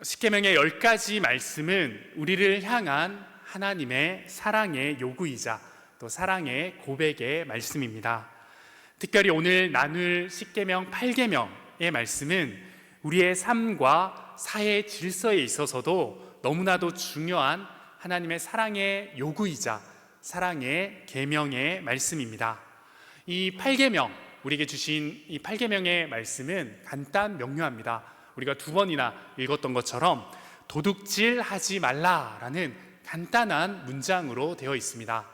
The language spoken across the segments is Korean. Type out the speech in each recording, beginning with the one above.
십계명의 10가지 말씀은 우리를 향한 하나님의 사랑의 요구이자 또 사랑의 고백의 말씀입니다. 특별히 오늘 나눌 십계명 8계명의 말씀은 우리의 삶과 사회 질서에 있어서도 너무나도 중요한 하나님의 사랑의 요구이자 사랑의 계명의 말씀입니다. 이 8계명, 우리에게 주신 이 8계명의 말씀은 간단 명료합니다. 우리가 2번이나 읽었던 것처럼 도둑질하지 말라라는 간단한 문장으로 되어 있습니다.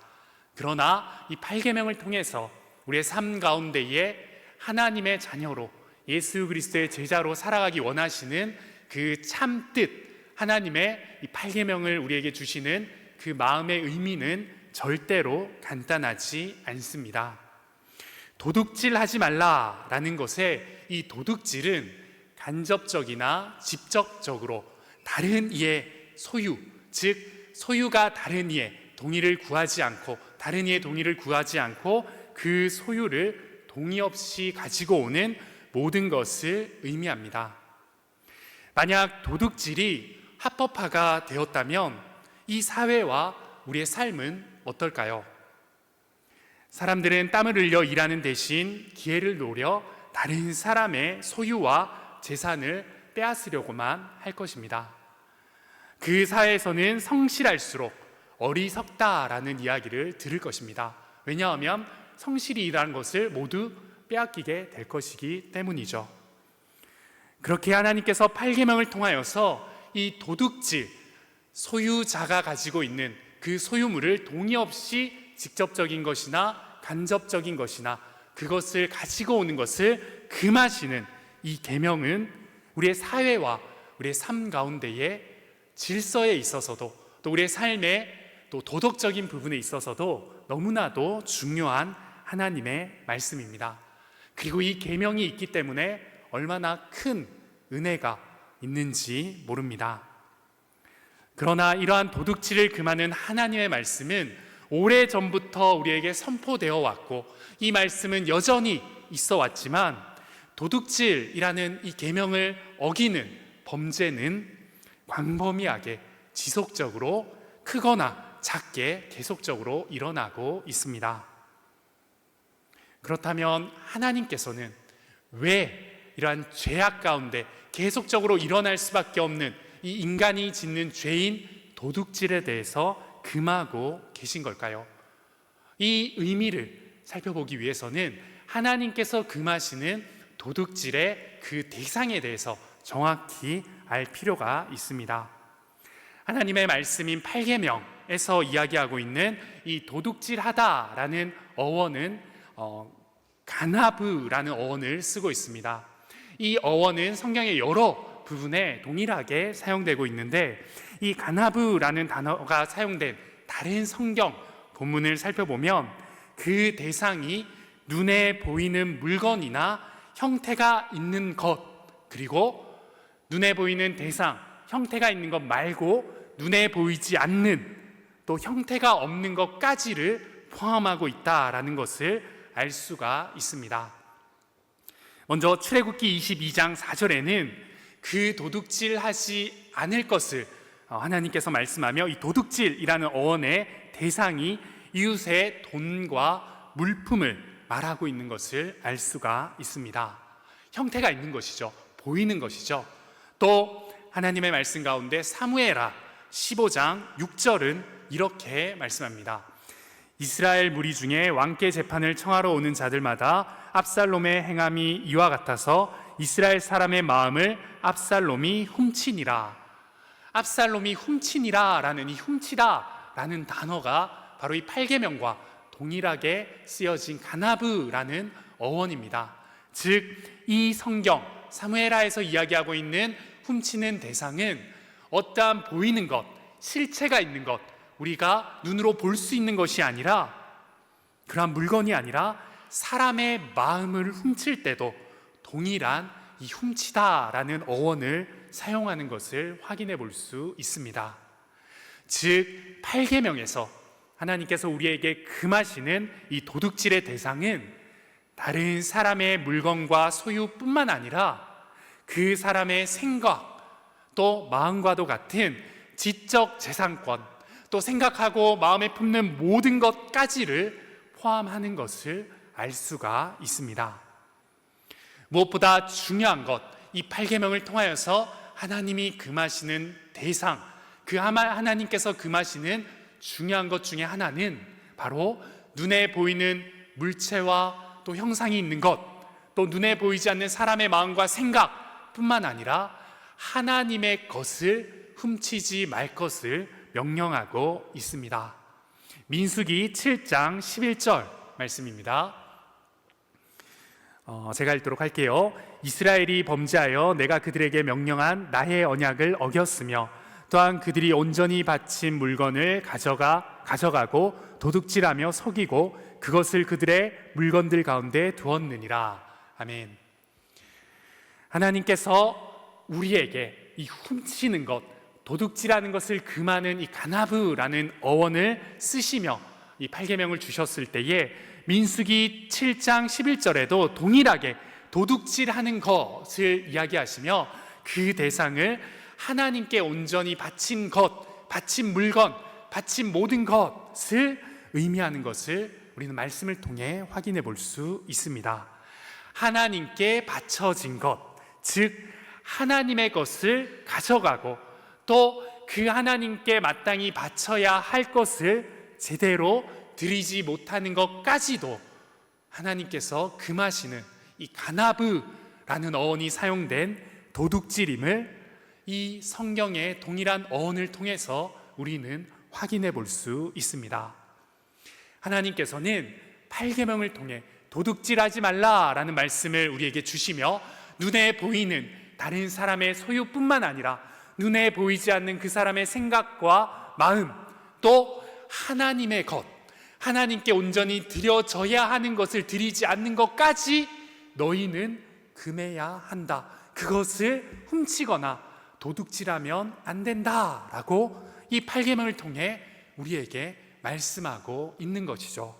그러나 이 8계명을 통해서 우리의 삶 가운데에 하나님의 자녀로 예수 그리스도의 제자로 살아가기 원하시는 그 참뜻, 하나님의 이 8계명을 우리에게 주시는 그 마음의 의미는 절대로 간단하지 않습니다. 도둑질하지 말라라는 것에 이 도둑질은 간접적이나 직접적으로 다른 이의 소유, 즉 소유가 다른 이의 동의를 구하지 않고 다른 이의 동의를 구하지 않고 그 소유를 동의 없이 가지고 오는 모든 것을 의미합니다. 만약 도둑질이 합법화가 되었다면 이 사회와 우리의 삶은 어떨까요? 사람들은 땀을 흘려 일하는 대신 기회를 노려 다른 사람의 소유와 재산을 빼앗으려고만 할 것입니다. 그 사회에서는 성실할수록 어리석다라는 이야기를 들을 것입니다. 왜냐하면 성실히 일하는 것을 모두 빼앗기게 될 것이기 때문이죠. 그렇게 하나님께서 8계명을 통하여서 이 도둑질, 소유자가 가지고 있는 그 소유물을 동의 없이 직접적인 것이나 간접적인 것이나 그것을 가지고 오는 것을 금하시는 이 계명은 우리의 사회와 우리의 삶 가운데의 질서에 있어서도 또 우리의 삶의 또 도덕적인 부분에 있어서도 너무나도 중요한 하나님의 말씀입니다. 그리고 이 계명이 있기 때문에 얼마나 큰 은혜가 있는지 모릅니다. 그러나 이러한 도둑질을 금하는 하나님의 말씀은 오래전부터 우리에게 선포되어 왔고 이 말씀은 여전히 있어 왔지만 도둑질이라는 이 계명을 어기는 범죄는 광범위하게 지속적으로 크거나 작게 계속적으로 일어나고 있습니다. 그렇다면 하나님께서는 왜 이러한 죄악 가운데 계속적으로 일어날 수밖에 없는 이 인간이 짓는 죄인 도둑질에 대해서 금하고 계신 걸까요? 이 의미를 살펴보기 위해서는 하나님께서 금하시는 도둑질의 그 대상에 대해서 정확히 알 필요가 있습니다. 하나님의 말씀인 8계명에서 이야기하고 있는 이 도둑질하다라는 어원은 가나브라는 어원을 쓰고 있습니다. 이 어원은 성경의 여러 부분에 동일하게 사용되고 있는데 이 가나브라는 단어가 사용된 다른 성경 본문을 살펴보면 그 대상이 눈에 보이는 물건이나 형태가 있는 것, 그리고 눈에 보이는 대상, 형태가 있는 것 말고 눈에 보이지 않는 또 형태가 없는 것까지를 포함하고 있다라는 것을 알 수가 있습니다. 먼저 출애굽기 22장 4절에는 그 도둑질하지 않을 것을 하나님께서 말씀하며 이 도둑질이라는 어원의 대상이 이웃의 돈과 물품을 말하고 있는 것을 알 수가 있습니다. 형태가 있는 것이죠. 보이는 것이죠. 또 하나님의 말씀 가운데 사무엘하 15장 6절은 이렇게 말씀합니다. 이스라엘 무리 중에 왕께 재판을 청하러 오는 자들마다 압살롬의 행함이 이와 같아서 이스라엘 사람의 마음을 압살롬이 훔치니라. 압살롬이 훔치니라 라는 이 훔치다 라는 단어가 바로 이 8계명과 동일하게 쓰여진 가나브라는 어원입니다. 즉 이 성경 사무엘하에서 이야기하고 있는 훔치는 대상은 어떠한 보이는 것, 실체가 있는 것, 우리가 눈으로 볼 수 있는 것이 아니라 그러한 물건이 아니라 사람의 마음을 훔칠 때도 동일한 이 훔치다라는 어원을 사용하는 것을 확인해 볼 수 있습니다. 즉 8계명에서 하나님께서 우리에게 금하시는 이 도둑질의 대상은 다른 사람의 물건과 소유뿐만 아니라 그 사람의 생각 또 마음과도 같은 지적 재산권, 또 생각하고 마음에 품는 모든 것까지를 포함하는 것을 알 수가 있습니다. 무엇보다 중요한 것, 이 8계명을 통하여서 하나님이 금하시는 대상, 그 하나님께서 금하시는 중요한 것 중에 하나는 바로 눈에 보이는 물체와 또 형상이 있는 것, 또 눈에 보이지 않는 사람의 마음과 생각뿐만 아니라 하나님의 것을 훔치지 말 것을 명령하고 있습니다. 민수기 7장 11절 말씀입니다. 제가 읽도록 할게요. 이스라엘이 범죄하여 내가 그들에게 명령한 나의 언약을 어겼으며 또한 그들이 온전히 바친 물건을 가져가고 도둑질하며 속이고 그것을 그들의 물건들 가운데 두었느니라. 아멘. 하나님께서 우리에게 이 훔치는 것, 도둑질하는 것을 금하는 이 가나브라는 어원을 쓰시며 이 8계명을 주셨을 때에 민수기 7장 11절에도 동일하게 도둑질하는 것을 이야기하시며 그 대상을 하나님께 온전히 바친 것, 바친 물건, 바친 모든 것을 의미하는 것을 우리는 말씀을 통해 확인해 볼 수 있습니다. 하나님께 바쳐진 것, 즉 하나님의 것을 가져가고 또 그 하나님께 마땅히 바쳐야 할 것을 제대로 드리지 못하는 것까지도 하나님께서 금하시는 이 가나브라는 어원이 사용된 도둑질임을 이 성경의 동일한 어원을 통해서 우리는 확인해 볼 수 있습니다. 하나님께서는 8계명을 통해 도둑질하지 말라라는 말씀을 우리에게 주시며 눈에 보이는 다른 사람의 소유뿐만 아니라 눈에 보이지 않는 그 사람의 생각과 마음, 또 하나님의 것, 하나님께 온전히 드려져야 하는 것을 드리지 않는 것까지 너희는 금해야 한다. 그것을 훔치거나 도둑질하면 안 된다라고 이 8계명을 통해 우리에게 말씀하고 있는 것이죠.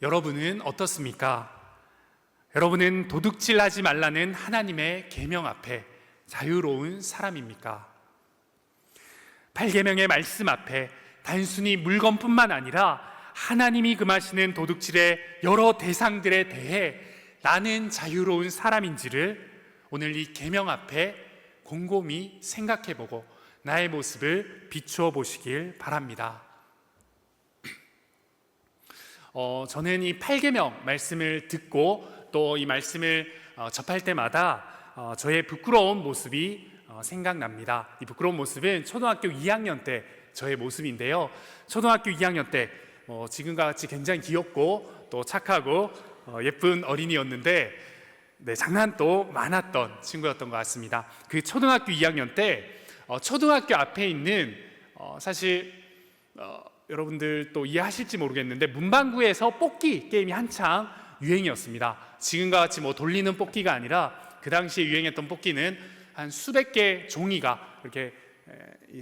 여러분은 어떻습니까? 여러분은 도둑질하지 말라는 하나님의 계명 앞에 자유로운 사람입니까? 8계명의 말씀 앞에 단순히 물건뿐만 아니라 하나님이 금하시는 도둑질의 여러 대상들에 대해 나는 자유로운 사람인지를 오늘 이 계명 앞에 곰곰이 생각해보고 나의 모습을 비추어 보시길 바랍니다. 저는 이 8계명 말씀을 듣고 또 이 말씀을 접할 때마다 저의 부끄러운 모습이 생각납니다. 이 부끄러운 모습은 초등학교 2학년 때 저의 모습인데요. 초등학교 2학년 때 지금과 같이 굉장히 귀엽고 또 착하고 예쁜 어린이였는데 장난도 많았던 친구였던 것 같습니다. 그 초등학교 2학년 때 초등학교 앞에 있는 사실 여러분들 또 이해하실지 모르겠는데 문방구에서 뽑기 게임이 한창 유행이었습니다. 지금과 같이 돌리는 뽑기가 아니라 그 당시에 유행했던 뽑기는 한 수백 개 종이가 이렇게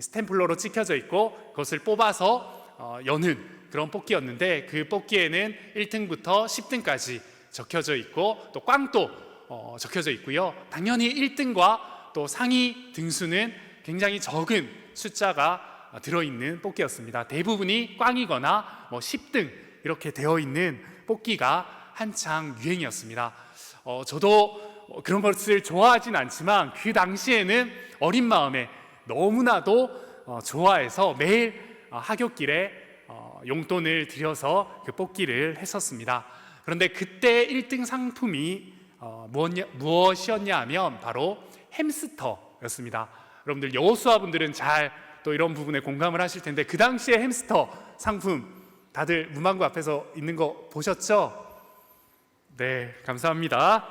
스탬플러로 찍혀져 있고 그것을 뽑아서 여는 그런 뽑기였는데 그 뽑기에는 1등부터 10등까지 적혀져 있고 또 꽝도 적혀져 있고요. 당연히 1등과 또 상위 등수는 굉장히 적은 숫자가 들어있는 뽑기였습니다. 대부분이 꽝이거나 10등 이렇게 되어 있는 뽑기가 한창 유행이었습니다. 저도 그런 것을 좋아하진 않지만 그 당시에는 어린 마음에 너무나도 좋아해서 매일 하굣길에 용돈을 들여서 그 뽑기를 했었습니다. 그런데 그때 1등 상품이 무엇이었냐 하면 바로 햄스터였습니다. 여러분들 여호수아분들은 잘 또 이런 부분에 공감을 하실 텐데 그 당시에 햄스터 상품 다들 문방구 앞에서 있는 거 보셨죠? 네, 감사합니다.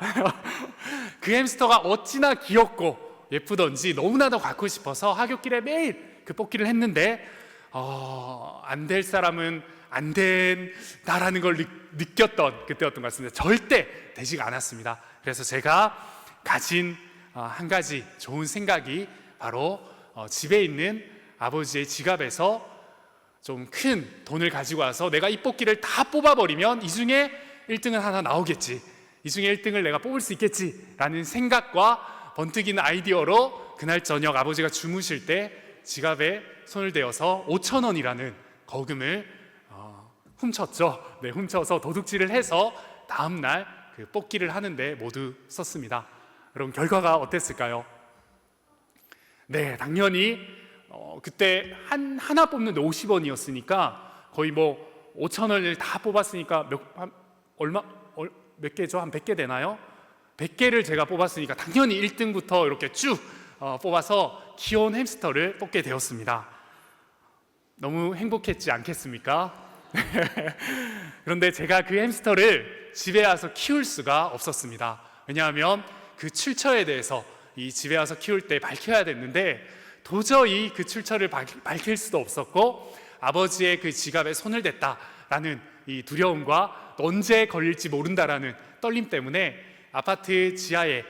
그 햄스터가 어찌나 귀엽고 예쁘던지 너무나도 갖고 싶어서 하굣길에 매일 그 뽑기를 했는데 안 될 사람은 안 된다라는 걸 느꼈던 그때였던 것 같습니다. 절대 되지가 않았습니다. 그래서 제가 가진 한 가지 좋은 생각이 바로 집에 있는 아버지의 지갑에서 좀 큰 돈을 가지고 와서 내가 이 뽑기를 다 뽑아버리면 이 중에 1등은 하나 나오겠지, 이 중에 1등을 내가 뽑을 수 있겠지 라는 생각과 번뜩이는 아이디어로 그날 저녁 아버지가 주무실 때 지갑에 손을 대어서 5천 원이라는 거금을 훔쳤죠. 네, 훔쳐서 도둑질을 해서 다음날 그 뽑기를 하는데 모두 썼습니다. 여러분, 결과가 어땠을까요? 네, 당연히 그때 하나 뽑는데 50원이었으니까 거의 뭐 5천 원을 다 뽑았으니까 몇 개죠? 한 100개 되나요? 100개를 제가 뽑았으니까 당연히 1등부터 이렇게 쭉 뽑아서 귀여운 햄스터를 뽑게 되었습니다. 너무 행복했지 않겠습니까? 그런데 제가 그 햄스터를 집에 와서 키울 수가 없었습니다. 왜냐하면 그 출처에 대해서 이 집에 와서 키울 때 밝혀야 됐는데 도저히 그 출처를 밝힐 수도 없었고 아버지의 그 지갑에 손을 댔다라는 이 두려움과 언제 걸릴지 모른다라는 떨림 때문에 아파트 지하에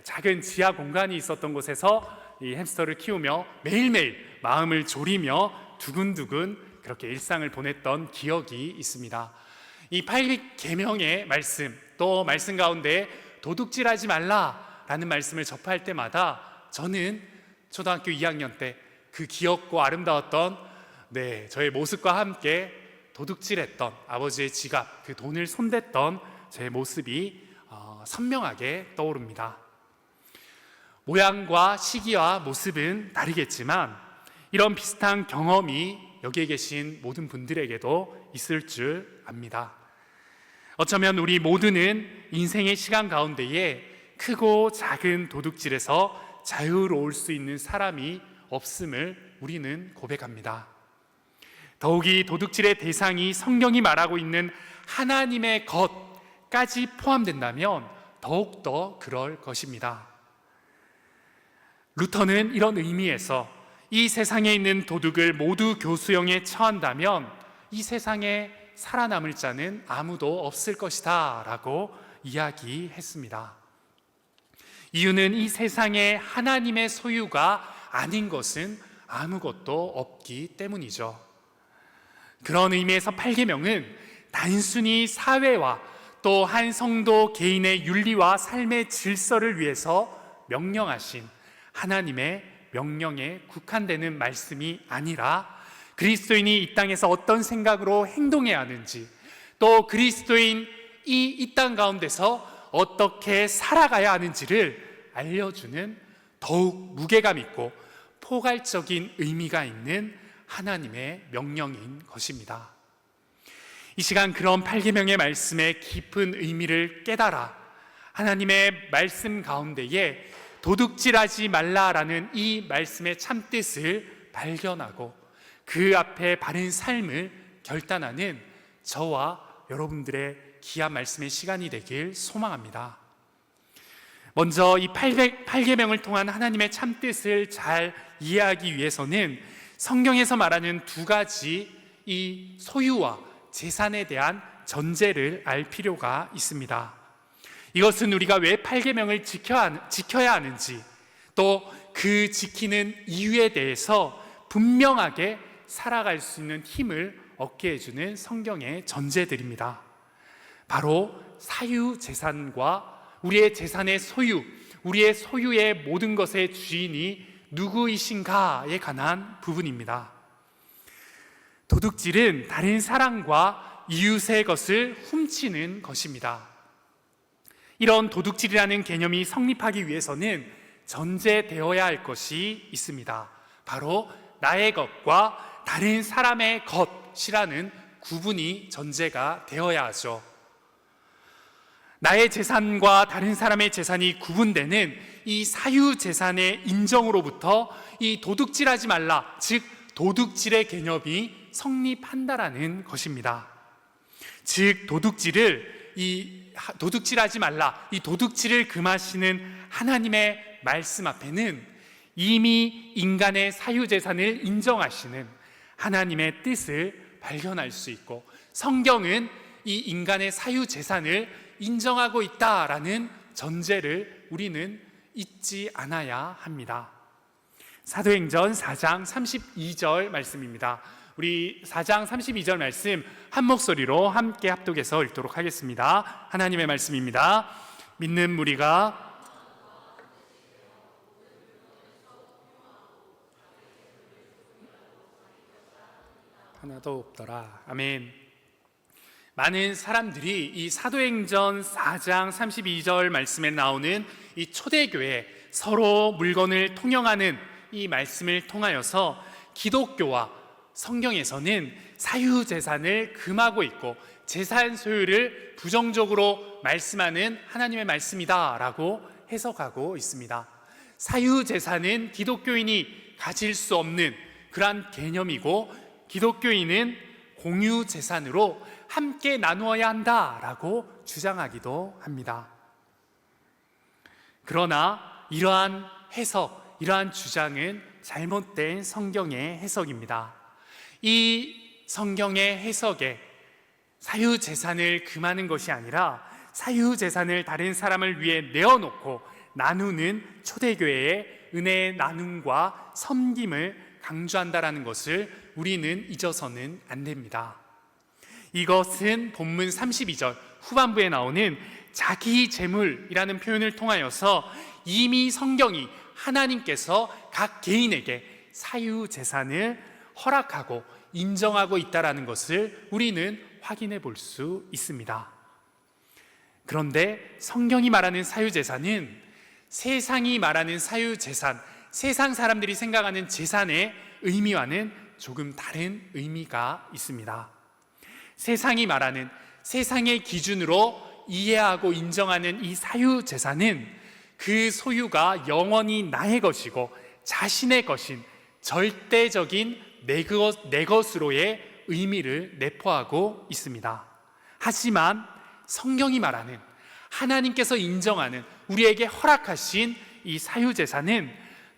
작은 지하 공간이 있었던 곳에서 이 햄스터를 키우며 매일매일 마음을 졸이며 두근두근 그렇게 일상을 보냈던 기억이 있습니다. 이 8계명의 말씀, 또 말씀 가운데 도둑질하지 말라라는 말씀을 접할 때마다 저는 초등학교 2학년 때 그 귀엽고 아름다웠던 저의 모습과 함께 도둑질했던 아버지의 지갑, 그 돈을 손댔던 제 모습이 선명하게 떠오릅니다. 모양과 시기와 모습은 다르겠지만 이런 비슷한 경험이 여기에 계신 모든 분들에게도 있을 줄 압니다. 어쩌면 우리 모두는 인생의 시간 가운데에 크고 작은 도둑질에서 자유로울 수 있는 사람이 없음을 우리는 고백합니다. 더욱이 도둑질의 대상이 성경이 말하고 있는 하나님의 것까지 포함된다면 더욱더 그럴 것입니다. 루터는 이런 의미에서 이 세상에 있는 도둑을 모두 교수형에 처한다면 이 세상에 살아남을 자는 아무도 없을 것이다 라고 이야기했습니다. 이유는 이 세상에 하나님의 소유가 아닌 것은 아무것도 없기 때문이죠. 그런 의미에서 8계명은 단순히 사회와 또 한 성도 개인의 윤리와 삶의 질서를 위해서 명령하신 하나님의 명령에 국한되는 말씀이 아니라 그리스도인이 이 땅에서 어떤 생각으로 행동해야 하는지, 또 그리스도인이 이 땅 가운데서 어떻게 살아가야 하는지를 알려주는 더욱 무게감 있고 포괄적인 의미가 있는 하나님의 명령인 것입니다. 이 시간 그런 8계명의 말씀의 깊은 의미를 깨달아 하나님의 말씀 가운데에 도둑질하지 말라라는 이 말씀의 참뜻을 발견하고 그 앞에 바른 삶을 결단하는 저와 여러분들의 귀한 말씀의 시간이 되길 소망합니다. 먼저 이 8계명을 통한 하나님의 참뜻을 잘 이해하기 위해서는 성경에서 말하는 두 가지 이 소유와 재산에 대한 전제를 알 필요가 있습니다. 이것은 우리가 왜 8계명을 지켜야 하는지, 또 그 지키는 이유에 대해서 분명하게 살아갈 수 있는 힘을 얻게 해주는 성경의 전제들입니다. 바로 사유재산과 우리의 재산의 소유, 우리의 소유의 모든 것의 주인이 누구이신가에 관한 부분입니다. 도둑질은 다른 사람과 이웃의 것을 훔치는 것입니다. 이런 도둑질이라는 개념이 성립하기 위해서는 전제되어야 할 것이 있습니다. 바로 나의 것과 다른 사람의 것이라는 구분이 전제가 되어야 하죠. 나의 재산과 다른 사람의 재산이 구분되는 이 사유재산의 인정으로부터 이 도둑질하지 말라, 즉 도둑질의 개념이 성립한다라는 것입니다. 즉 도둑질하지 말라, 이 도둑질을 금하시는 하나님의 말씀 앞에는 이미 인간의 사유재산을 인정하시는 하나님의 뜻을 발견할 수 있고, 성경은 이 인간의 사유재산을 인정하고 있다라는 전제를 우리는 잊지 않아야 합니다. 사도행전 4장 32절 말씀입니다. 우리 4장 32절 말씀 한 목소리로 함께 합독해서 읽도록 하겠습니다. 하나님의 말씀입니다. 믿는 무리가 하나도 없더라. 아멘. 많은 사람들이 이 사도행전 4장 32절 말씀에 나오는 이 초대교회 서로 물건을 통용하는 이 말씀을 통하여서 기독교와 성경에서는 사유재산을 금하고 있고 재산 소유를 부정적으로 말씀하는 하나님의 말씀이다라고 해석하고 있습니다. 사유재산은 기독교인이 가질 수 없는 그러한 개념이고, 기독교인은 공유재산으로 함께 나누어야 한다라고 주장하기도 합니다. 그러나 이러한 해석, 이러한 주장은 잘못된 성경의 해석입니다. 이 성경의 해석에 사유재산을 금하는 것이 아니라 사유재산을 다른 사람을 위해 내어놓고 나누는 초대교회의 은혜의 나눔과 섬김을 강조한다라는 것을 우리는 잊어서는 안 됩니다. 이것은 본문 32절 후반부에 나오는 자기 재물이라는 표현을 통하여서 이미 성경이 하나님께서 각 개인에게 사유재산을 허락하고 인정하고 있다는 것을 우리는 확인해 볼 수 있습니다. 그런데 성경이 말하는 사유재산은 세상이 말하는 사유재산, 세상 사람들이 생각하는 재산의 의미와는 조금 다른 의미가 있습니다. 세상이 말하는, 세상의 기준으로 이해하고 인정하는 이 사유재산은 그 소유가 영원히 나의 것이고 자신의 것인 절대적인 내 것으로의 의미를 내포하고 있습니다. 하지만 성경이 말하는, 하나님께서 인정하는, 우리에게 허락하신 이 사유재산은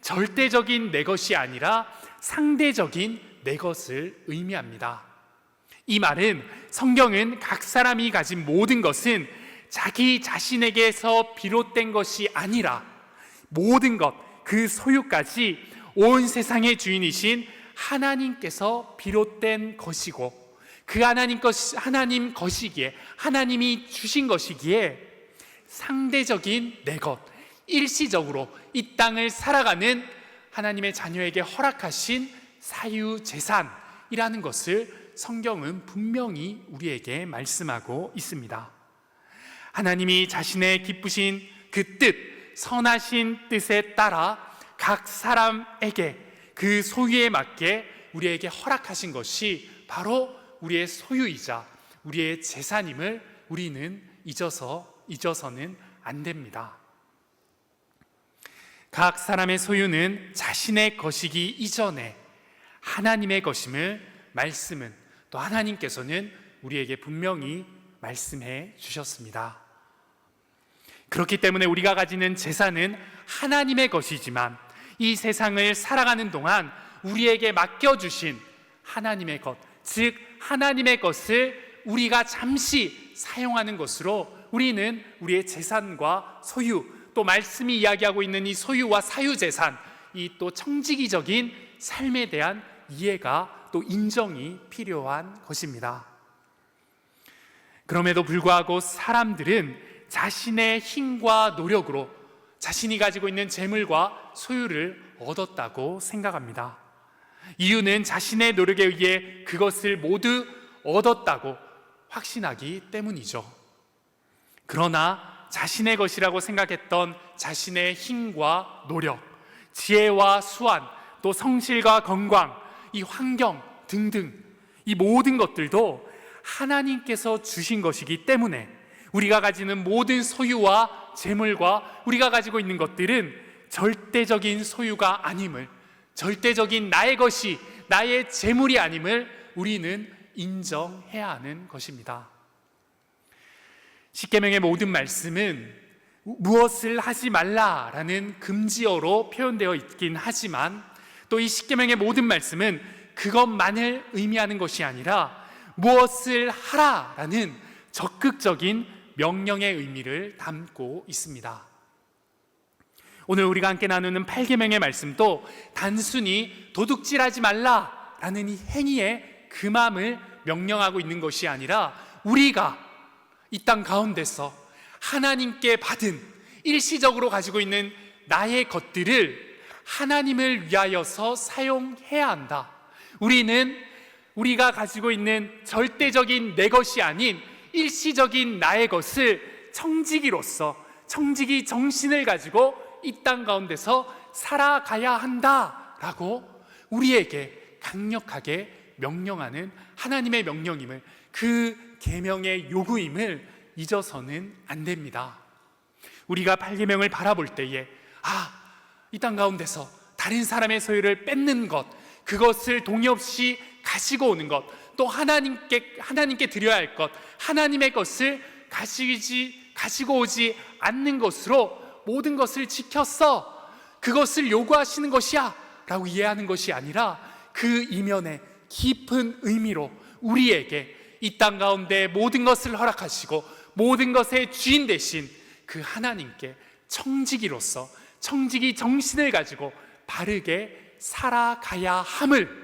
절대적인 내 것이 아니라 상대적인 내 것을 의미합니다. 이 말은 성경은 각 사람이 가진 모든 것은 자기 자신에게서 비롯된 것이 아니라 모든 것, 그 소유까지 온 세상의 주인이신 하나님께서 비롯된 것이고, 그 하나님 것이기에, 하나님이 주신 것이기에 상대적인 내 것, 일시적으로 이 땅을 살아가는 하나님의 자녀에게 허락하신 사유재산이라는 것을 성경은 분명히 우리에게 말씀하고 있습니다. 하나님이 자신의 기쁘신 그 뜻, 선하신 뜻에 따라 각 사람에게 그 소유에 맞게 우리에게 허락하신 것이 바로 우리의 소유이자 우리의 재산임을 우리는 잊어서는 안 됩니다. 각 사람의 소유는 자신의 것이기 이전에 하나님의 것임을 말씀은, 또 하나님께서는 우리에게 분명히 말씀해 주셨습니다. 그렇기 때문에 우리가 가지는 재산은 하나님의 것이지만 이 세상을 살아가는 동안 우리에게 맡겨주신 하나님의 것, 즉 하나님의 것을 우리가 잠시 사용하는 것으로 우리는 우리의 재산과 소유, 또 말씀이 이야기하고 있는 이 소유와 사유재산, 이 또 청지기적인 삶에 대한 이해가 또 인정이 필요한 것입니다. 그럼에도 불구하고 사람들은 자신의 힘과 노력으로 자신이 가지고 있는 재물과 소유를 얻었다고 생각합니다. 이유는 자신의 노력에 의해 그것을 모두 얻었다고 확신하기 때문이죠. 그러나 자신의 것이라고 생각했던 자신의 힘과 노력, 지혜와 수완, 또 성실과 건강, 이 환경 등등 이 모든 것들도 하나님께서 주신 것이기 때문에 우리가 가지는 모든 소유와 재물과 우리가 가지고 있는 것들은 절대적인 소유가 아님을, 절대적인 나의 것이, 나의 재물이 아님을 우리는 인정해야 하는 것입니다. 십계명의 모든 말씀은 무엇을 하지 말라라는 금지어로 표현되어 있긴 하지만 또 이 십계명의 모든 말씀은 그것만을 의미하는 것이 아니라 무엇을 하라라는 적극적인 명령의 의미를 담고 있습니다. 오늘 우리가 함께 나누는 8계명의 말씀도 단순히 도둑질하지 말라라는 이 행위의 금함을 명령하고 있는 것이 아니라 우리가 이 땅 가운데서 하나님께 받은 일시적으로 가지고 있는 나의 것들을 하나님을 위하여서 사용해야 한다. 우리는 우리가 가지고 있는 절대적인 내 것이 아닌 일시적인 나의 것을 청지기로서, 청지기 정신을 가지고 이 땅 가운데서 살아가야 한다라고 우리에게 강력하게 명령하는 하나님의 명령임을, 그 계명의 요구임을 잊어서는 안 됩니다. 우리가 8계명을 바라볼 때에 이 땅 가운데서 다른 사람의 소유를 뺏는 것, 그것을 동의 없이 가지고 오는 것, 또 하나님께 드려야 할 것, 하나님의 것을 가지고 오지 않는 것으로 모든 것을 지켰어, 그것을 요구하시는 것이야 라고 이해하는 것이 아니라, 그 이면에 깊은 의미로 우리에게 이 땅 가운데 모든 것을 허락하시고 모든 것의 주인 되신 그 하나님께 청지기로서, 청지기 정신을 가지고 바르게 살아가야 함을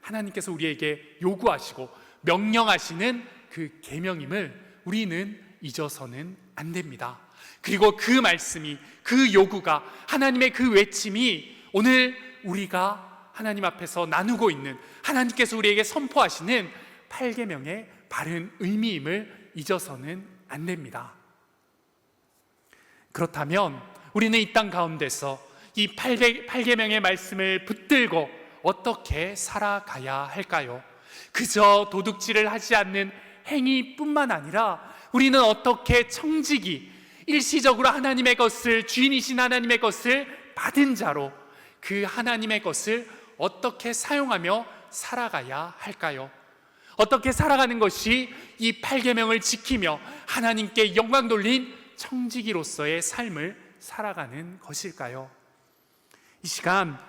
하나님께서 우리에게 요구하시고 명령하시는 그 계명임을 우리는 잊어서는 안 됩니다. 그리고 그 말씀이, 그 요구가, 하나님의 그 외침이 오늘 우리가 하나님 앞에서 나누고 있는, 하나님께서 우리에게 선포하시는 8계명의 바른 의미임을 잊어서는 안 됩니다. 그렇다면 우리는 이 땅 가운데서 이 8계명의 말씀을 붙들고 어떻게 살아가야 할까요? 그저 도둑질을 하지 않는 행위뿐만 아니라 우리는 어떻게 청지기, 일시적으로 하나님의 것을, 주인이신 하나님의 것을 받은 자로 그 하나님의 것을 어떻게 사용하며 살아가야 할까요? 어떻게 살아가는 것이 이 8계명을 지키며 하나님께 영광 돌린 청지기로서의 삶을 살아가는 것일까요? 이 시간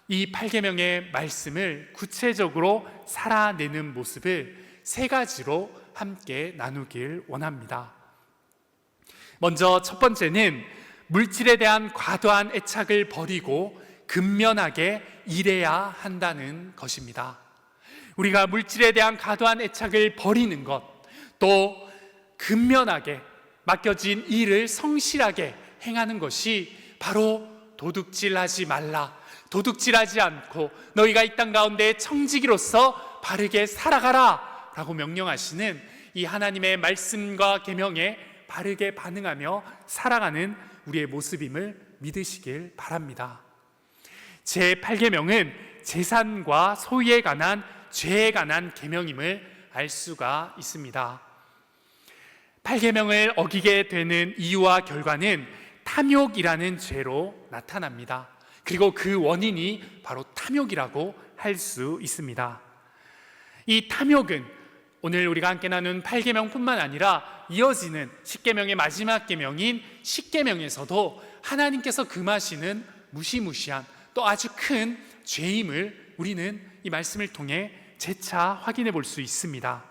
이 8계명의 말씀을 구체적으로 살아내는 모습을 3가지로 함께 나누길 원합니다. 먼저 첫 번째는 물질에 대한 과도한 애착을 버리고 근면하게 일해야 한다는 것입니다. 우리가 물질에 대한 과도한 애착을 버리는 것, 또 근면하게 맡겨진 일을 성실하게 행하는 것이 바로 도둑질하지 말라, 도둑질하지 않고 너희가 이 땅 가운데 청지기로서 바르게 살아가라 라고 명령하시는 이 하나님의 말씀과 계명에 바르게 반응하며 살아가는 우리의 모습임을 믿으시길 바랍니다. 제8계명은 재산과 소유에 관한, 죄에 관한 계명임을 알 수가 있습니다. 8계명을 어기게 되는 이유와 결과는 탐욕이라는 죄로 나타납니다. 그리고 그 원인이 바로 탐욕이라고 할 수 있습니다. 이 탐욕은 오늘 우리가 함께 나눈 8계명뿐만 아니라 이어지는 10계명의 마지막 계명인 10계명에서도 하나님께서 금하시는 무시무시한 또 아주 큰 죄임을 우리는 이 말씀을 통해 재차 확인해 볼 수 있습니다.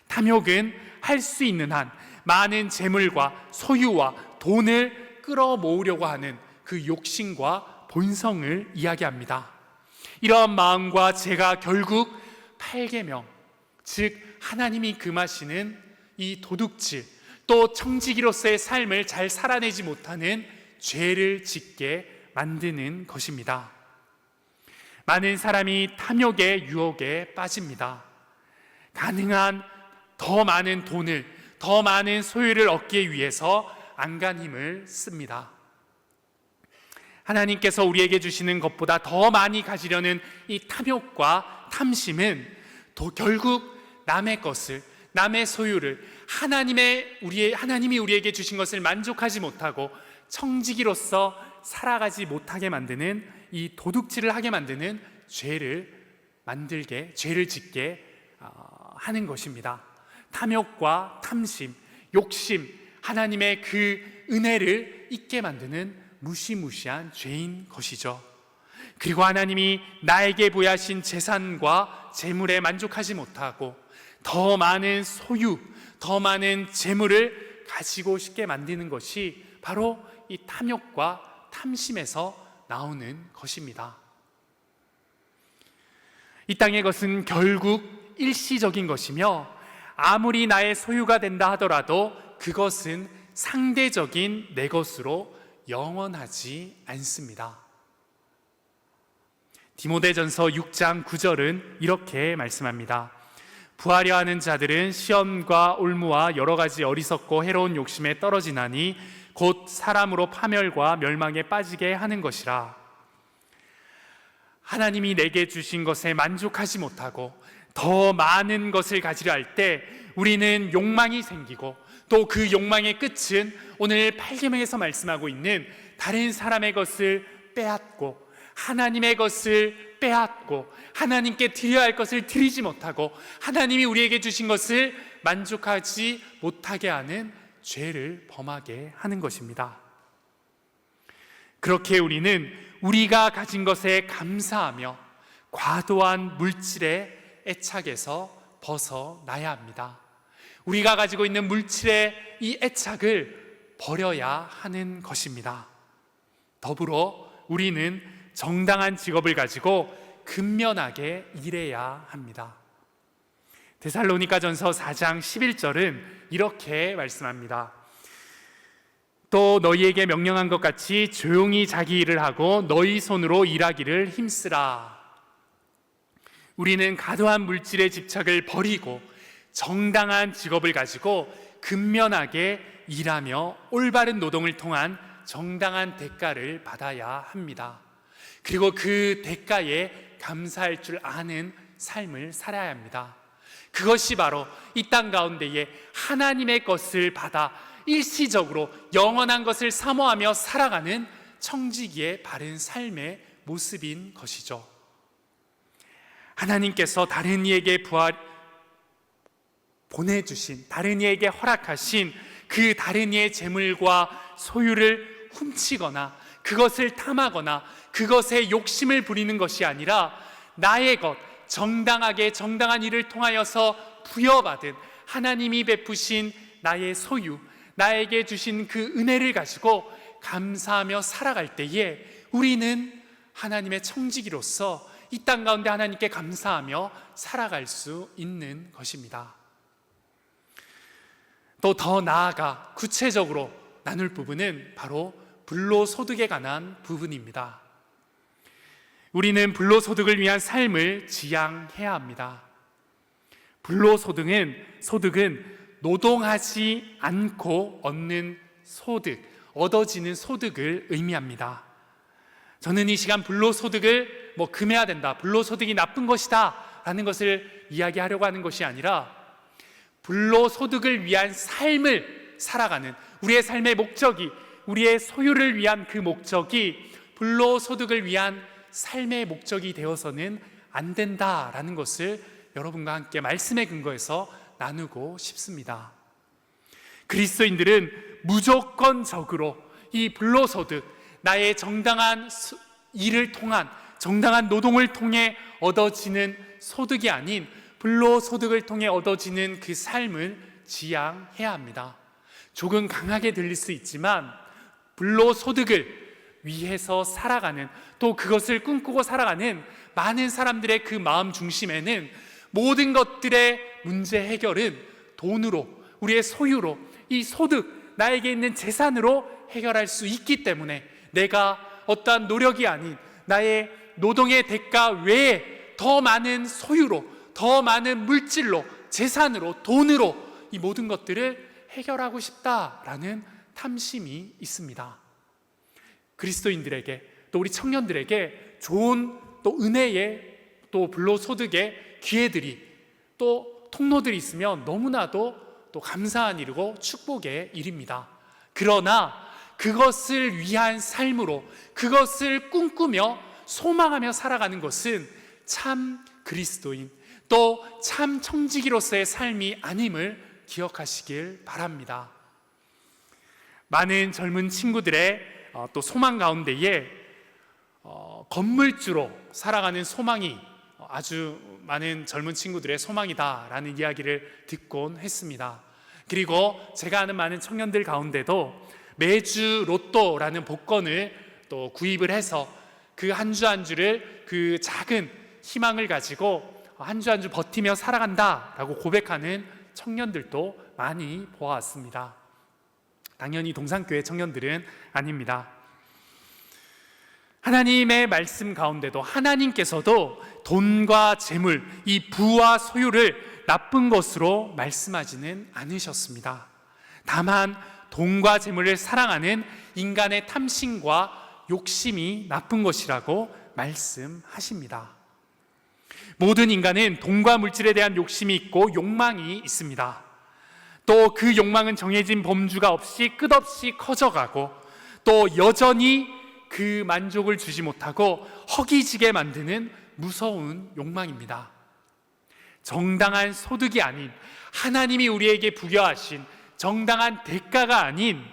탐욕은 할 수 있는 한 많은 재물과 소유와 돈을 끌어모으려고 하는 그 욕심과 본성을 이야기합니다. 이러한 마음과 죄가 결국 8계명, 즉 하나님이 금하시는 이 도둑질, 또 청지기로서의 삶을 잘 살아내지 못하는 죄를 짓게 만드는 것입니다. 많은 사람이 탐욕의 유혹에 빠집니다. 가능한 더 많은 돈을, 더 많은 소유를 얻기 위해서 안간힘을 씁니다. 하나님께서 우리에게 주시는 것보다 더 많이 가지려는 이 탐욕과 탐심은 결국 남의 것을, 남의 소유를, 하나님이 우리에게 주신 것을 만족하지 못하고 청지기로서 살아가지 못하게 만드는, 이 도둑질을 하게 만드는 죄를 짓게 하는 것입니다. 탐욕과 탐심, 욕심, 하나님의 그 은혜를 잊게 만드는 무시무시한 죄인 것이죠. 그리고 하나님이 나에게 부여하신 재산과 재물에 만족하지 못하고 더 많은 소유, 더 많은 재물을 가지고 싶게 만드는 것이 바로 이 탐욕과 탐심에서 나오는 것입니다. 이 땅의 것은 결국 일시적인 것이며 아무리 나의 소유가 된다 하더라도 그것은 상대적인 내 것으로 영원하지 않습니다. 디모데전서 6장 9절은 이렇게 말씀합니다. 부하려 하는 자들은 시험과 올무와 여러 가지 어리석고 해로운 욕심에 떨어지나니 곧 사람으로 파멸과 멸망에 빠지게 하는 것이라. 하나님이 내게 주신 것에 만족하지 못하고 더 많은 것을 가지려 할 때 우리는 욕망이 생기고, 또 그 욕망의 끝은 오늘 8계명에서 말씀하고 있는 다른 사람의 것을 빼앗고 하나님의 것을 빼앗고 하나님께 드려야 할 것을 드리지 못하고 하나님이 우리에게 주신 것을 만족하지 못하게 하는 죄를 범하게 하는 것입니다. 그렇게 우리는 우리가 가진 것에 감사하며 과도한 물질의 애착에서 벗어나야 합니다. 우리가 가지고 있는 물질의 이 애착을 버려야 하는 것입니다. 더불어 우리는 정당한 직업을 가지고 근면하게 일해야 합니다. 데살로니가전서 4장 11절은 이렇게 말씀합니다. 또 너희에게 명령한 것 같이 조용히 자기 일을 하고 너희 손으로 일하기를 힘쓰라. 우리는 과도한 물질의 집착을 버리고 정당한 직업을 가지고 근면하게 일하며 올바른 노동을 통한 정당한 대가를 받아야 합니다. 그리고 그 대가에 감사할 줄 아는 삶을 살아야 합니다. 그것이 바로 이 땅 가운데에 하나님의 것을 받아 일시적으로 영원한 것을 사모하며 살아가는 청지기의 바른 삶의 모습인 것이죠. 하나님께서 다른 이에게 보내주신, 다른 이에게 허락하신 그 다른 이의 재물과 소유를 훔치거나 그것을 탐하거나 그것에 욕심을 부리는 것이 아니라 나의 것, 정당하게 정당한 일을 통하여서 부여받은 하나님이 베푸신 나의 소유, 나에게 주신 그 은혜를 가지고 감사하며 살아갈 때에 우리는 하나님의 청지기로서 이 땅 가운데 하나님께 감사하며 살아갈 수 있는 것입니다. 또 더 나아가 구체적으로 나눌 부분은 바로 불로소득에 관한 부분입니다. 우리는 불로소득을 위한 삶을 지향해야 합니다. 불로소득은 노동하지 않고 얻는 소득, 얻어지는 소득을 의미합니다. 저는 이 시간 불로소득을 금해야 된다, 불로소득이 나쁜 것이다 라는 것을 이야기하려고 하는 것이 아니라 불로소득을 위한 삶을 살아가는 우리의 삶의 목적이, 우리의 소유를 위한 그 목적이 불로소득을 위한 삶의 목적이 되어서는 안 된다라는 것을 여러분과 함께 말씀의 근거에서 나누고 싶습니다. 그리스도인들은 무조건적으로 이 불로소득, 나의 정당한 일을 통한, 정당한 노동을 통해 얻어지는 소득이 아닌 불로소득을 통해 얻어지는 그 삶을 지향해야 합니다. 조금 강하게 들릴 수 있지만 불로소득을 위해서 살아가는, 또 그것을 꿈꾸고 살아가는 많은 사람들의 그 마음 중심에는 모든 것들의 문제 해결은 돈으로, 우리의 소유로, 이 소득, 나에게 있는 재산으로 해결할 수 있기 때문에 내가 어떠한 노력이 아닌 나의 노동의 대가 외에 더 많은 소유로, 더 많은 물질로, 재산으로, 돈으로 이 모든 것들을 해결하고 싶다라는 탐심이 있습니다. 그리스도인들에게, 또 우리 청년들에게 좋은 또 은혜의, 또 불로소득의 기회들이, 또 통로들이 있으면 너무나도 또 감사한 일이고 축복의 일입니다. 그러나 그것을 위한 삶으로, 그것을 꿈꾸며 소망하며 살아가는 것은 참 그리스도인, 또 참 청지기로서의 삶이 아님을 기억하시길 바랍니다. 많은 젊은 친구들의 또 소망 가운데에 건물주로 살아가는 소망이 아주 많은 젊은 친구들의 소망이다라는 이야기를 듣곤 했습니다. 그리고 제가 아는 많은 청년들 가운데도 매주 로또라는 복권을 또 구입을 해서 그 한 주 한 주를 그 작은 희망을 가지고 한 주 한 주 버티며 살아간다라고 고백하는 청년들도 많이 보아왔습니다. 당연히 동산교회 청년들은 아닙니다. 하나님의 말씀 가운데도 하나님께서도 돈과 재물, 이 부와 소유를 나쁜 것으로 말씀하지는 않으셨습니다. 다만 돈과 재물을 사랑하는 인간의 탐심과 욕심이 나쁜 것이라고 말씀하십니다. 모든 인간은 돈과 물질에 대한 욕심이 있고 욕망이 있습니다. 또 그 욕망은 정해진 범주가 없이 끝없이 커져가고 또 여전히 그 만족을 주지 못하고 허기지게 만드는 무서운 욕망입니다. 정당한 소득이 아닌, 하나님이 우리에게 부여하신 정당한 대가가 아닌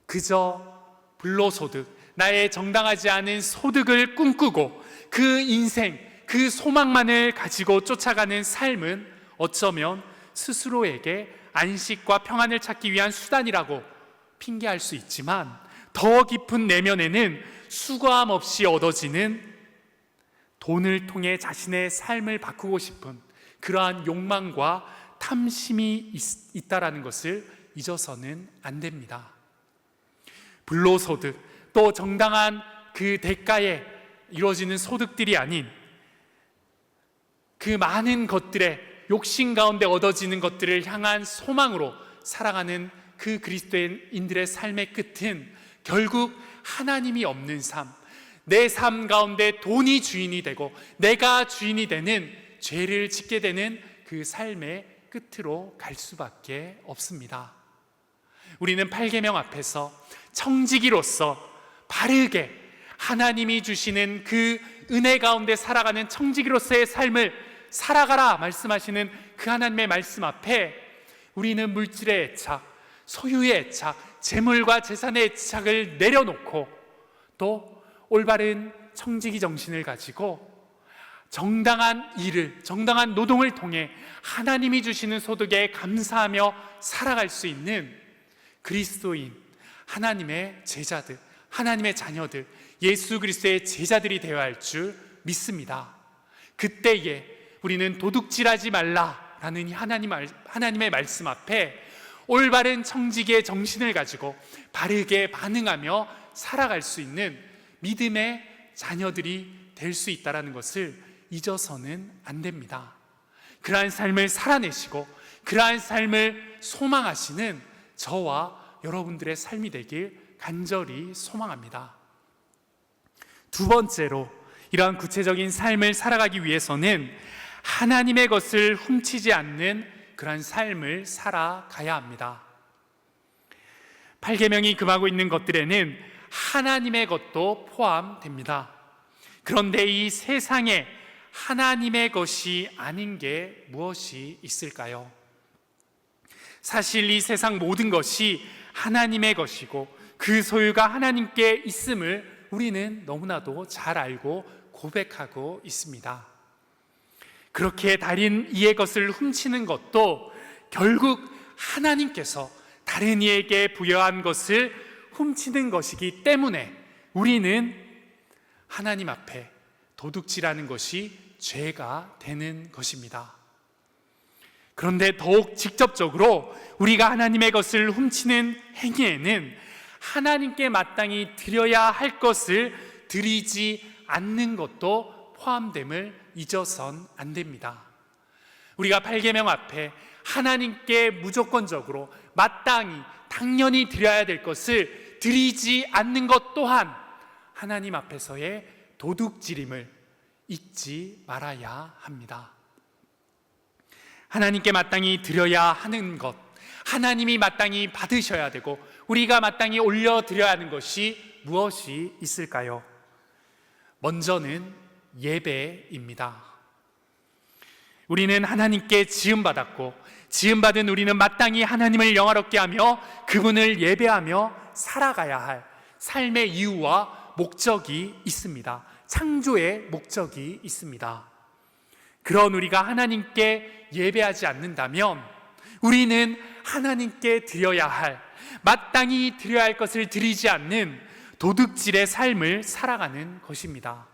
그저 불로소득, 나의 정당하지 않은 소득을 꿈꾸고 그 인생, 그 소망만을 가지고 쫓아가는 삶은 어쩌면 스스로에게 안식과 평안을 찾기 위한 수단이라고 핑계할 수 있지만, 더 깊은 내면에는 수고함 없이 얻어지는 돈을 통해 자신의 삶을 바꾸고 싶은 그러한 욕망과 탐심이 있다라는 것을 잊어서는 안 됩니다. 불로소득, 또 정당한 그 대가에 이루어지는 소득들이 아닌 그 많은 것들의 욕심 가운데 얻어지는 것들을 향한 소망으로 살아가는 그 그리스도인들의 삶의 끝은 결국 하나님이 없는 삶, 내 삶 가운데 돈이 주인이 되고 내가 주인이 되는 죄를 짓게 되는 그 삶의 끝으로 갈 수밖에 없습니다. 우리는 8계명 앞에서 청지기로서 바르게 하나님이 주시는 그 은혜 가운데 살아가는 청지기로서의 삶을 살아가라 말씀하시는 그 하나님의 말씀 앞에 우리는 물질의 애착, 소유의 애착, 재물과 재산의 애착을 내려놓고 또 올바른 청지기 정신을 가지고 정당한 일을, 정당한 노동을 통해 하나님이 주시는 소득에 감사하며 살아갈 수 있는 그리스도인, 하나님의 제자들, 하나님의 자녀들, 예수 그리스도의 제자들이 되어야 할 줄 믿습니다. 그때에 우리는 도둑질하지 말라라는 하나님의 말씀 앞에 올바른 청지기의 정신을 가지고 바르게 반응하며 살아갈 수 있는 믿음의 자녀들이 될 수 있다는 것을 잊어서는 안 됩니다. 그러한 삶을 살아내시고 그러한 삶을 소망하시는 저와 여러분들의 삶이 되길 간절히 소망합니다. 두 번째로, 이러한 구체적인 삶을 살아가기 위해서는 하나님의 것을 훔치지 않는 그러한 삶을 살아가야 합니다. 8계명이 금하고 있는 것들에는 하나님의 것도 포함됩니다. 그런데 이 세상에 하나님의 것이 아닌 게 무엇이 있을까요? 사실 이 세상 모든 것이 하나님의 것이고 그 소유가 하나님께 있음을 우리는 너무나도 잘 알고 고백하고 있습니다. 그렇게 다른 이의 것을 훔치는 것도 결국 하나님께서 다른 이에게 부여한 것을 훔치는 것이기 때문에 우리는 하나님 앞에 도둑질하는 것이 죄가 되는 것입니다. 그런데 더욱 직접적으로 우리가 하나님의 것을 훔치는 행위에는 하나님께 마땅히 드려야 할 것을 드리지 않는 것도 포함됨을 잊어선 안 됩니다. 우리가 8계명 앞에 하나님께 무조건적으로 마땅히 당연히 드려야 될 것을 드리지 않는 것 또한 하나님 앞에서의 도둑질임을 잊지 말아야 합니다. 하나님께 마땅히 드려야 하는 것, 하나님이 마땅히 받으셔야 되고 우리가 마땅히 올려드려야 하는 것이 무엇이 있을까요? 먼저는 예배입니다. 우리는 하나님께 지음받았고 지음받은 우리는 마땅히 하나님을 영화롭게 하며 그분을 예배하며 살아가야 할 삶의 이유와 목적이 있습니다. 창조의 목적이 있습니다. 그런 우리가 하나님께 예배하지 않는다면 우리는 하나님께 드려야 할, 마땅히 드려야 할 것을 드리지 않는 도둑질의 삶을 살아가는 것입니다.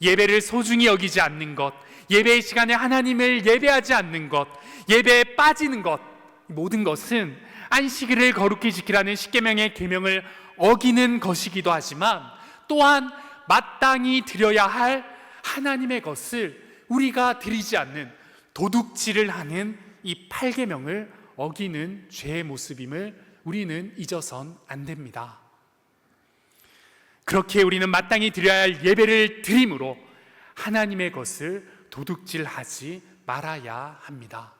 예배를 소중히 여기지 않는 것, 예배의 시간에 하나님을 예배하지 않는 것, 예배에 빠지는 것, 모든 것은 안식일을 거룩히 지키라는 10계명의 계명을 어기는 것이기도 하지만 또한 마땅히 드려야 할 하나님의 것을 우리가 드리지 않는 도둑질을 하는 이 8계명을 어기는 죄의 모습임을 우리는 잊어선 안 됩니다. 그렇게 우리는 마땅히 드려야 할 예배를 드림으로 하나님의 것을 도둑질하지 말아야 합니다.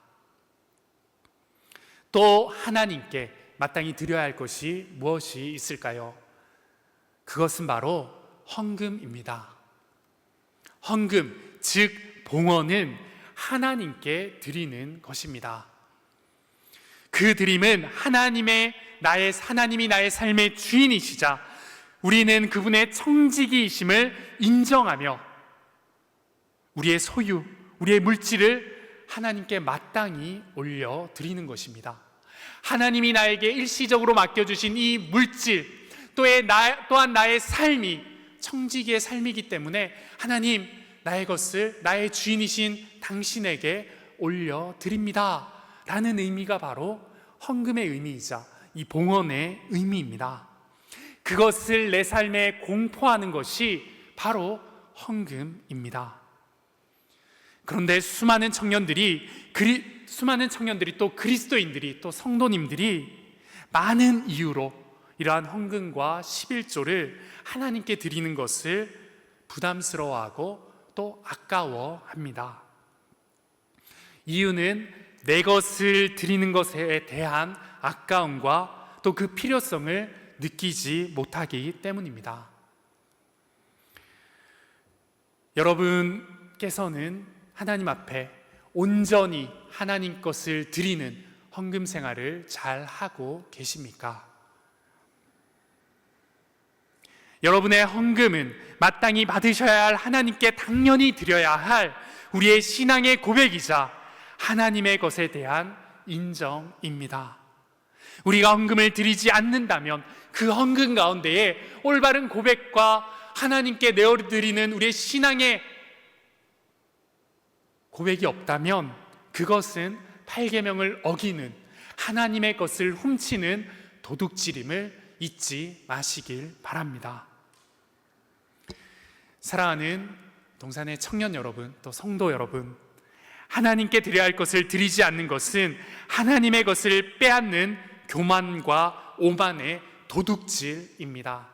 또 하나님께 마땅히 드려야 할 것이 무엇이 있을까요? 그것은 바로 헌금입니다. 헌금, 즉 봉헌은 하나님께 드리는 것입니다. 그 드림은 하나님이 나의 삶의 주인이시자 우리는 그분의 청지기이심을 인정하며 우리의 소유, 우리의 물질을 하나님께 마땅히 올려드리는 것입니다. 하나님이 나에게 일시적으로 맡겨주신 이 물질, 또한 나의 삶이 청지기의 삶이기 때문에 하나님, 나의 것을 나의 주인이신 당신에게 올려드립니다 라는 의미가 바로 헌금의 의미이자 이 봉헌의 의미입니다. 그것을 내 삶에 공포하는 것이 바로 헌금입니다. 그런데 수많은 청년들이 또 그리스도인들이 또 성도님들이 많은 이유로 이러한 헌금과 11조를 하나님께 드리는 것을 부담스러워하고 또 아까워합니다. 이유는 내 것을 드리는 것에 대한 아까움과 또 그 필요성을 느끼지 못하기 때문입니다. 여러분께서는 하나님 앞에 온전히 하나님 것을 드리는 헌금 생활을 잘 하고 계십니까? 여러분의 헌금은 마땅히 받으셔야 할 하나님께 당연히 드려야 할 우리의 신앙의 고백이자 하나님의 것에 대한 인정입니다. 우리가 헌금을 드리지 않는다면 그 헌금 가운데에 올바른 고백과 하나님께 내어드리는 우리의 신앙의 고백이 없다면 그것은 8계명을 어기는 하나님의 것을 훔치는 도둑질임을 잊지 마시길 바랍니다. 사랑하는 동산의 청년 여러분, 또 성도 여러분, 하나님께 드려야 할 것을 드리지 않는 것은 하나님의 것을 빼앗는 교만과 오만의 도둑질입니다.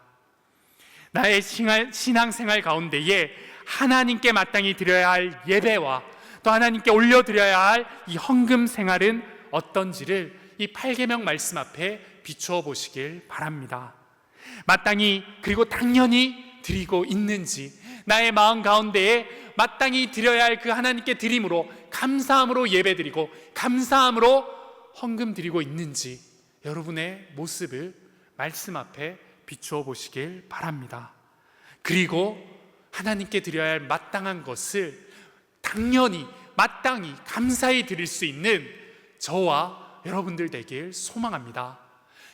나의 신앙생활 가운데에 하나님께 마땅히 드려야 할 예배와 또 하나님께 올려드려야 할 이 헌금 생활은 어떤지를 이 8계명 말씀 앞에 비추어 보시길 바랍니다. 마땅히 그리고 당연히 드리고 있는지, 나의 마음 가운데에 마땅히 드려야 할 그 하나님께 드림으로 감사함으로 예배드리고 감사함으로 헌금 드리고 있는지 여러분의 모습을 말씀 앞에 비추어 보시길 바랍니다. 그리고 하나님께 드려야 할 마땅한 것을 당연히 마땅히 감사히 드릴 수 있는 저와 여러분들 되길 소망합니다.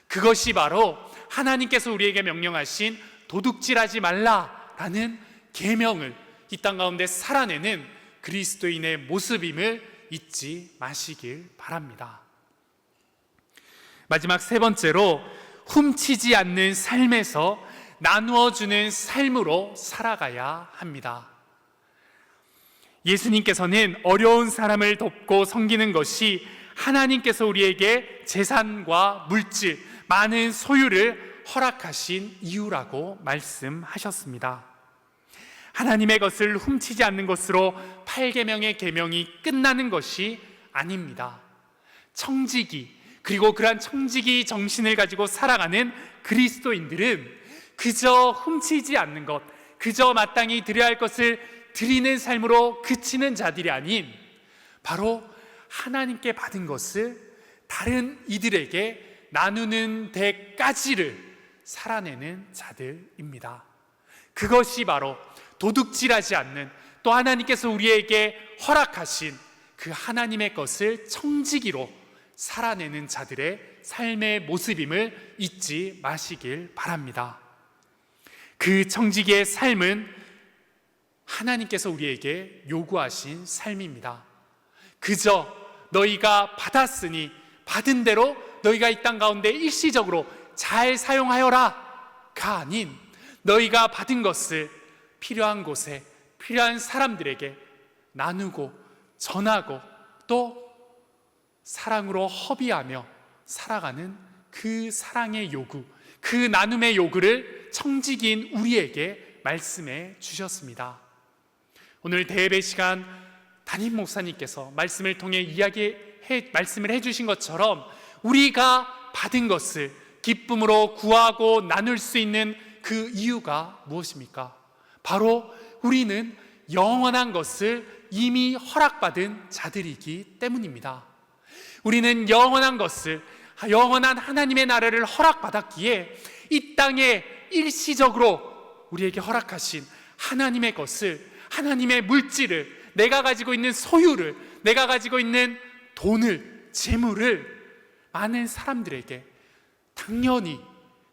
그것이 바로 하나님께서 우리에게 명령하신 도둑질하지 말라라는 계명을 이 땅 가운데 살아내는 그리스도인의 모습임을 잊지 마시길 바랍니다. 마지막 세 번째로 훔치지 않는 삶에서 나누어주는 삶으로 살아가야 합니다. 예수님께서는 어려운 사람을 돕고 섬기는 것이 하나님께서 우리에게 재산과 물질, 많은 소유를 허락하신 이유라고 말씀하셨습니다. 하나님의 것을 훔치지 않는 것으로 8계명의 계명이 끝나는 것이 아닙니다. 청지기, 그리고 그러한 청지기 정신을 가지고 살아가는 그리스도인들은 그저 훔치지 않는 것, 그저 마땅히 드려야 할 것을 드리는 삶으로 그치는 자들이 아닌 바로 하나님께 받은 것을 다른 이들에게 나누는 데까지를 살아내는 자들입니다. 그것이 바로 도둑질하지 않는, 또 하나님께서 우리에게 허락하신 그 하나님의 것을 청지기로 살아내는 자들의 삶의 모습임을 잊지 마시길 바랍니다. 그 청지기의 삶은 하나님께서 우리에게 요구하신 삶입니다. 그저 너희가 받았으니 받은 대로 너희가 이 땅 가운데 일시적으로 잘 사용하여라가 아닌, 너희가 받은 것을 필요한 곳에 필요한 사람들에게 나누고 전하고 또 사랑으로 허비하며 살아가는 그 사랑의 요구, 그 나눔의 요구를 청지기인 우리에게 말씀해 주셨습니다. 오늘 대예배 시간 담임 목사님께서 말씀을 통해 말씀을 해주신 것처럼 우리가 받은 것을 기쁨으로 구하고 나눌 수 있는 그 이유가 무엇입니까? 바로 우리는 영원한 것을 이미 허락받은 자들이기 때문입니다. 우리는 영원한 것을, 영원한 하나님의 나라를 허락받았기에 이 땅에 일시적으로 우리에게 허락하신 하나님의 것을, 하나님의 물질을, 내가 가지고 있는 소유를, 내가 가지고 있는 돈을, 재물을 많은 사람들에게 당연히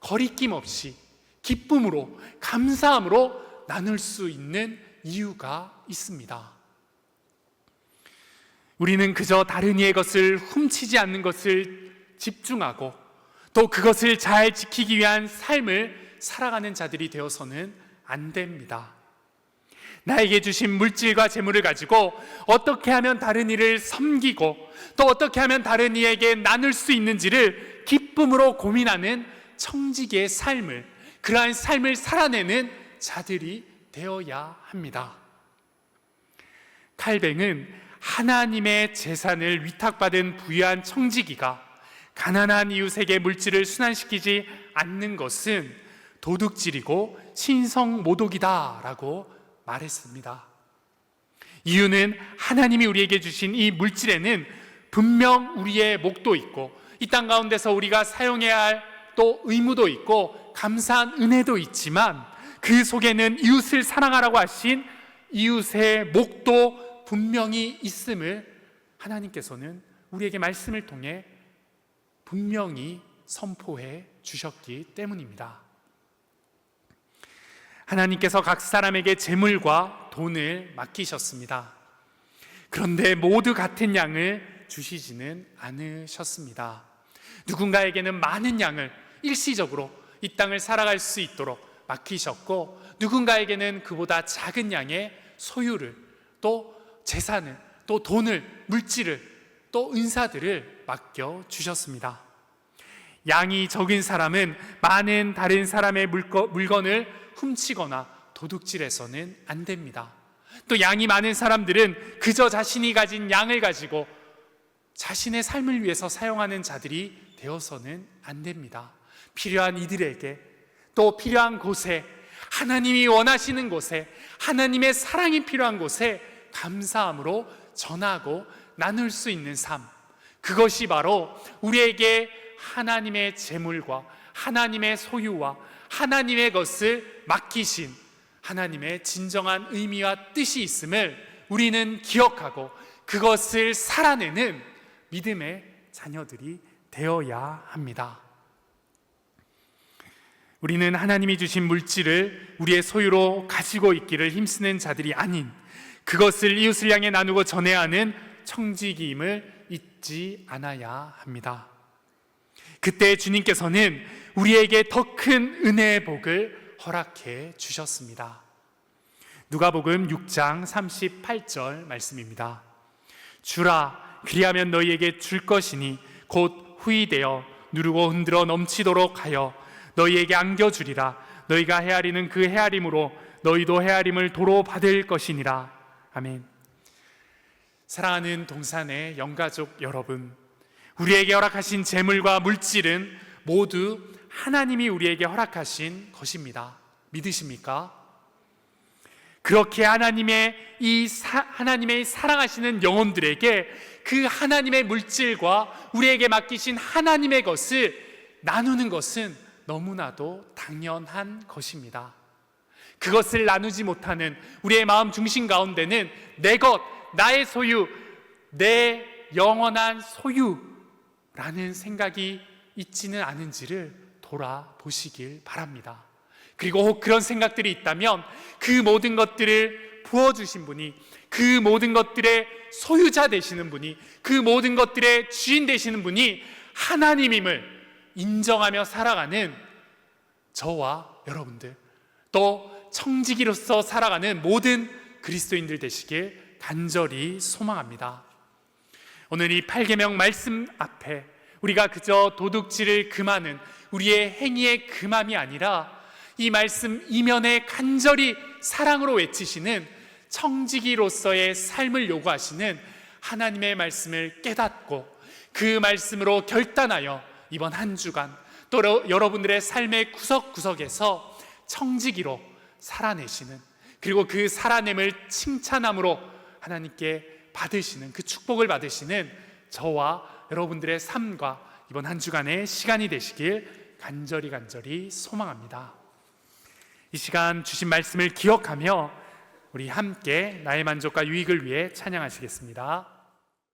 거리낌 없이 기쁨으로, 감사함으로 나눌 수 있는 이유가 있습니다. 우리는 그저 다른 이의 것을 훔치지 않는 것을 집중하고 또 그것을 잘 지키기 위한 삶을 살아가는 자들이 되어서는 안 됩니다. 나에게 주신 물질과 재물을 가지고 어떻게 하면 다른 이를 섬기고 또 어떻게 하면 다른 이에게 나눌 수 있는지를 기쁨으로 고민하는 청지기의 삶을, 그러한 삶을 살아내는 자들이 되어야 합니다. 칼뱅은 하나님의 재산을 위탁받은 부유한 청지기가 가난한 이웃에게 물질을 순환시키지 않는 것은 도둑질이고 신성모독이다 라고 말했습니다. 이유는 하나님이 우리에게 주신 이 물질에는 분명 우리의 목도 있고 이 땅 가운데서 우리가 사용해야 할 또 의무도 있고 감사한 은혜도 있지만 그 속에는 이웃을 사랑하라고 하신 이웃의 목도 분명히 있음을 하나님께서는 우리에게 말씀을 통해 분명히 선포해 주셨기 때문입니다. 하나님께서 각 사람에게 재물과 돈을 맡기셨습니다. 그런데 모두 같은 양을 주시지는 않으셨습니다. 누군가에게는 많은 양을 일시적으로 이 땅을 살아갈 수 있도록 맡기셨고, 누군가에게는 그보다 작은 양의 소유를, 또 재산을, 또 돈을, 물질을, 또 은사들을 맡겨주셨습니다. 양이 적은 사람은 많은 다른 사람의 물건을 훔치거나 도둑질해서는 안 됩니다. 또 양이 많은 사람들은 그저 자신이 가진 양을 가지고 자신의 삶을 위해서 사용하는 자들이 되어서는 안 됩니다. 필요한 이들에게, 또 필요한 곳에, 하나님이 원하시는 곳에, 하나님의 사랑이 필요한 곳에 감사함으로 전하고 나눌 수 있는 삶, 그것이 바로 우리에게 하나님의 재물과 하나님의 소유와 하나님의 것을 맡기신 하나님의 진정한 의미와 뜻이 있음을 우리는 기억하고 그것을 살아내는 믿음의 자녀들이 되어야 합니다. 우리는 하나님이 주신 물질을 우리의 소유로 가지고 있기를 힘쓰는 자들이 아닌 그것을 이웃을 향해 나누고 전해야 하는 청지기임을 잊지 않아야 합니다. 그때 주님께서는 우리에게 더 큰 은혜의 복을 허락해 주셨습니다. 누가복음 6장 38절 말씀입니다. 주라, 그리하면 너희에게 줄 것이니 곧 후히되어 누르고 흔들어 넘치도록 하여 너희에게 안겨주리라. 너희가 헤아리는 그 헤아림으로 너희도 헤아림을 도로 받을 것이니라. 아멘. 사랑하는 동산의 영가족 여러분, 우리에게 허락하신 재물과 물질은 모두 하나님이 우리에게 허락하신 것입니다. 믿으십니까? 그렇게 하나님의 사랑하시는 영혼들에게 그 하나님의 물질과 우리에게 맡기신 하나님의 것을 나누는 것은 너무나도 당연한 것입니다. 그것을 나누지 못하는 우리의 마음 중심 가운데는 내 것, 나의 소유, 내 영원한 소유라는 생각이 있지는 않은지를 돌아보시길 바랍니다. 그리고 혹 그런 생각들이 있다면 그 모든 것들을 부어주신 분이, 그 모든 것들의 소유자 되시는 분이, 그 모든 것들의 주인 되시는 분이 하나님임을 인정하며 살아가는 저와 여러분들, 또 청지기로서 살아가는 모든 그리스도인들 되시길 간절히 소망합니다. 오늘 이 8계명 말씀 앞에 우리가 그저 도둑질을 금하는 우리의 행위의 금함이 아니라 이 말씀 이면에 간절히 사랑으로 외치시는 청지기로서의 삶을 요구하시는 하나님의 말씀을 깨닫고 그 말씀으로 결단하여 이번 한 주간 또 여러분들의 삶의 구석구석에서 청지기로 살아내시는, 그리고 그 살아냄을 칭찬함으로 하나님께 받으시는, 그 축복을 받으시는 저와 여러분들의 삶과 이번 한 주간의 시간이 되시길 간절히 소망합니다. 이 시간 주신 말씀을 기억하며 우리 함께 나의 만족과 유익을 위해 찬양하시겠습니다.